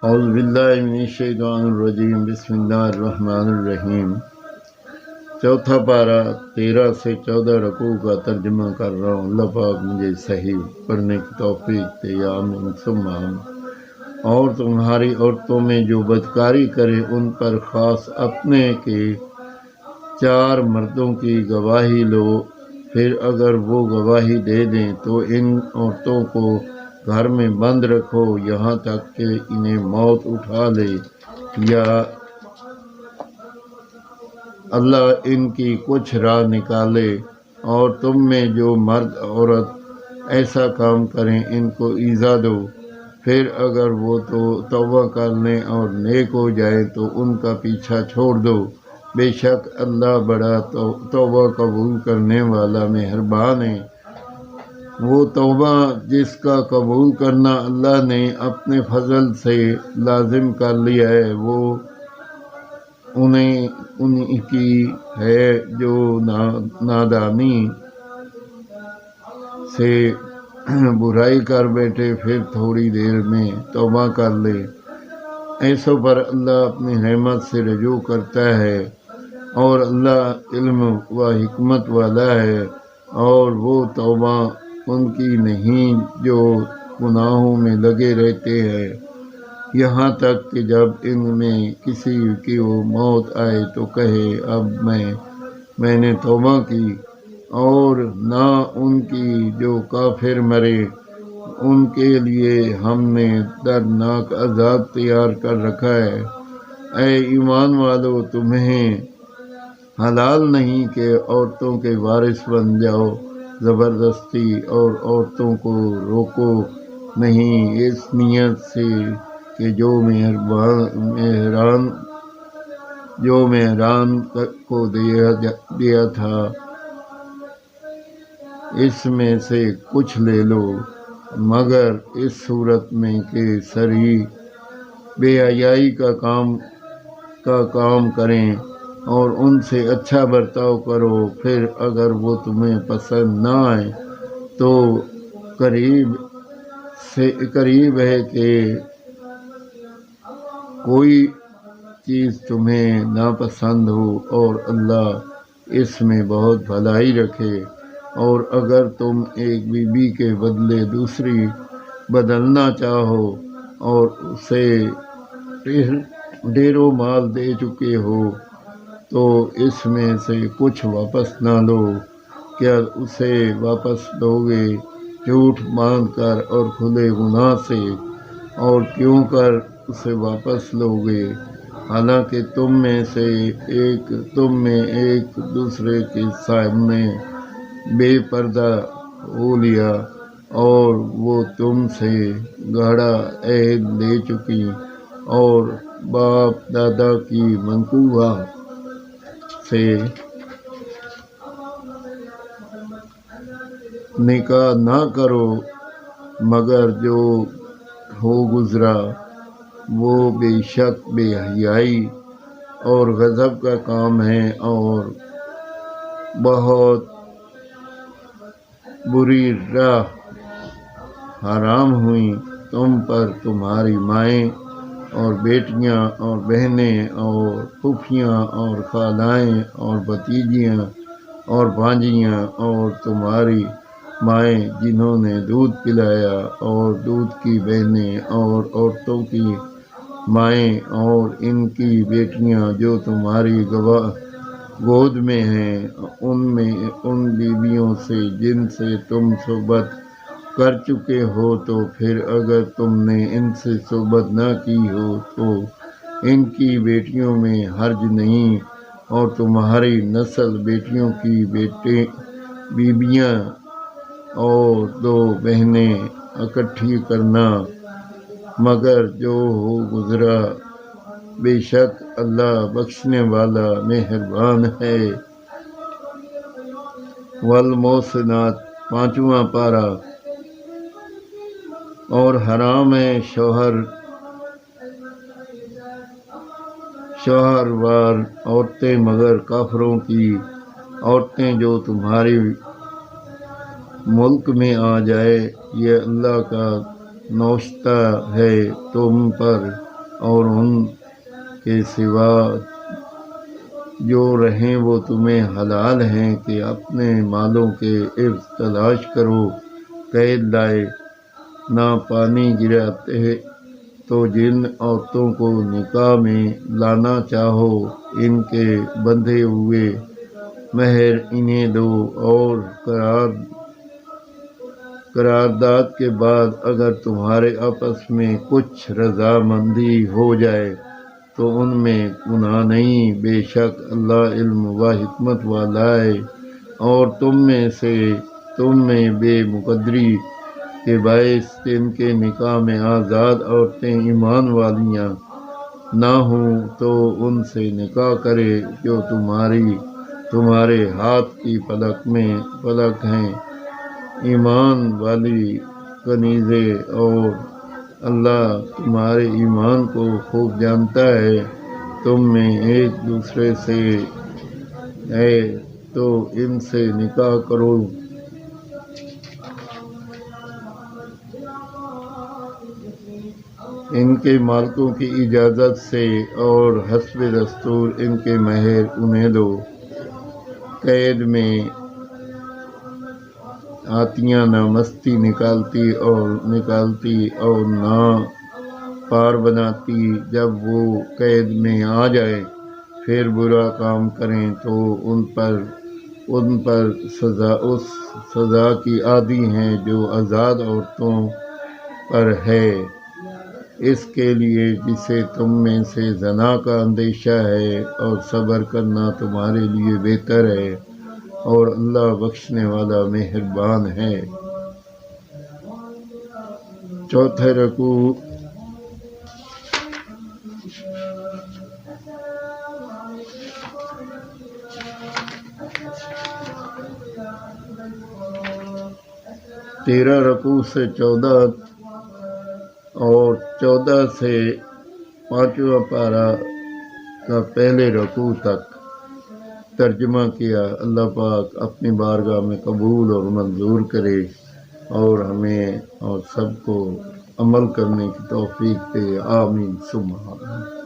اعوذ باللہ من الشیطان الرجیم، بسم اللہ الرحمن الرحیم۔ چوتھا پارہ 13 سے 14 رکوع کا ترجمہ کر رہا ہوں۔ اللہ پاک مجھے صحیح پڑھنے کی توفیق دے، آمین ثم آمین۔ اور تمہاری عورتوں میں جو بدکاری کرے ان پر خاص اپنے کے 4 مردوں کی گواہی لو، پھر اگر وہ گواہی دے دیں تو ان عورتوں کو گھر میں بند رکھو یہاں تک کہ انہیں موت اٹھا لے یا اللہ ان کی کچھ راہ نکالے۔ اور تم میں جو مرد عورت ایسا کام کریں ان کو ایذا دو، پھر اگر وہ تو توبہ کر لیں اور نیک ہو جائیں تو ان کا پیچھا چھوڑ دو۔ بے شک اللہ بڑا توبہ قبول کرنے والا مہربان ہے۔ وہ توبہ جس کا قبول کرنا اللہ نے اپنے فضل سے لازم کر لیا ہے، وہ انہی کی ہے جو نادانی سے برائی کر بیٹھے پھر تھوڑی دیر میں توبہ کر لے۔ ایسوں پر اللہ اپنی رحمت سے رجوع کرتا ہے، اور اللہ علم و حکمت والا ہے۔ اور وہ توبہ ان کی نہیں جو گناہوں میں لگے رہتے ہیں، یہاں تک کہ جب ان میں کسی کی موت آئے تو کہے اب میں نے توبہ کی۔ اور نہ ان کی جو کافر مرے، ان کے لیے ہم نے دردناک عذاب تیار کر رکھا ہے۔ اے ایمان والو، تمہیں حلال نہیں کہ عورتوں کے وارث بن جاؤ زبردستی، اور عورتوں کو روکو نہیں اس نیت سے کہ جو مہران کو دیا تھا اس میں سے کچھ لے لو، مگر اس صورت میں کہ صریح بے حیائی کا کام کریں اور ان سے اچھا برتاؤ کرو۔ پھر اگر وہ تمہیں پسند نہ آئے تو قریب ہے کہ کوئی چیز تمہیں ناپسند ہو، اور اللہ اس میں بہت بھلائی رکھے۔ اور اگر تم ایک بیوی کے بدلے دوسری بدلنا چاہو اور اسے ڈھیروں مال دے چکے ہو تو اس میں سے کچھ واپس نہ لو۔ کیا اسے واپس دو گے جھوٹ باندھ کر اور کھلے گناہ سے؟ اور کیوں کر اسے واپس لو گے حالانکہ تم میں ایک دوسرے کے سامنے بے پردہ ہو لیا، اور وہ تم سے گہرا عہد لے چکی، اور باپ دادا کی منقوہ سے نکاح نہ کرو، مگر جو ہو گزرا وہ بے شک بے حیائی اور غضب کا کام ہے، اور بہت بری راہ حرام ہوئی تم پر تمہاری مائیں اور بیٹیاں اور بہنیں اور پھوپھیاں اور خالائیں اور بھتیجیاں اور بھانجیاں اور تمہاری مائیں جنہوں نے دودھ پلایا، اور دودھ کی بہنیں اور عورتوں کی مائیں، اور ان کی بیٹیاں جو تمہاری گود میں ہیں، ان بیویوں سے جن سے تم صحبت کر چکے ہو۔ تو پھر اگر تم نے ان سے صحبت نہ کی ہو تو ان کی بیٹیوں میں حرج نہیں، اور تمہاری نسل بیٹیوں کی بیویاں اور 2 بہنیں اکٹھی کرنا، مگر جو ہو گزرا بے شک اللہ بخشنے والا مہربان ہے۔ والمحصنات 5واں پارہ۔ اور حرام ہے شوہر وار عورتیں مگر کافروں کی عورتیں جو تمہاری ملک میں آ جائے، یہ اللہ کا نوشتہ ہے تم پر اور ان کے سوا جو رہیں وہ تمہیں حلال ہیں کہ اپنے مالوں کے عوض تلاش کرو۔ قید لائے نہ پانی گراتے تو جن عورتوں کو نکاح میں لانا چاہو ان کے بندھے ہوئے مہر انہیں دو، اور قرارداد کے بعد اگر تمہارے آپس میں کچھ رضامندی ہو جائے تو ان میں گناہ نہیں، بے شک اللہ علم و حکمت والا ہے۔ اور تم میں بے مقدری کے باعث جن کے نکاح میں آزاد عورتیں ایمان والیاں نہ ہوں تو ان سے نکاح کرے جو تمہارے ہاتھ کی پلک ہیں، ایمان والی کنیزیں، اور اللہ تمہارے ایمان کو خوب جانتا ہے۔ تم میں ایک دوسرے سے ہے تو ان سے نکاح کرو۔ ان کے مالکوں کی اجازت سے اور حسب دستور ان کے مہر انہیں دو۔ قید میں آتیاں نہ مستی نکالتی اور نہ پار بناتی جب وہ قید میں آ جائیں، پھر برا کام کریں تو ان پر اس سزا کی عادی ہیں جو آزاد عورتوں پر ہے، اس کے لیے جسے تم میں سے زنا کا اندیشہ ہے، اور صبر کرنا تمہارے لیے بہتر ہے، اور اللہ بخشنے والا مہربان ہے۔ چوتھا رکوع۔ تیرہ رکوع سے 14 اور 14 سے 5واں پارہ کا پہلے رکوع تک ترجمہ کیا۔ اللہ پاک اپنی بارگاہ میں قبول اور منظور کرے اور ہمیں اور سب کو عمل کرنے کی توفیق دے، آمین ثم آمین۔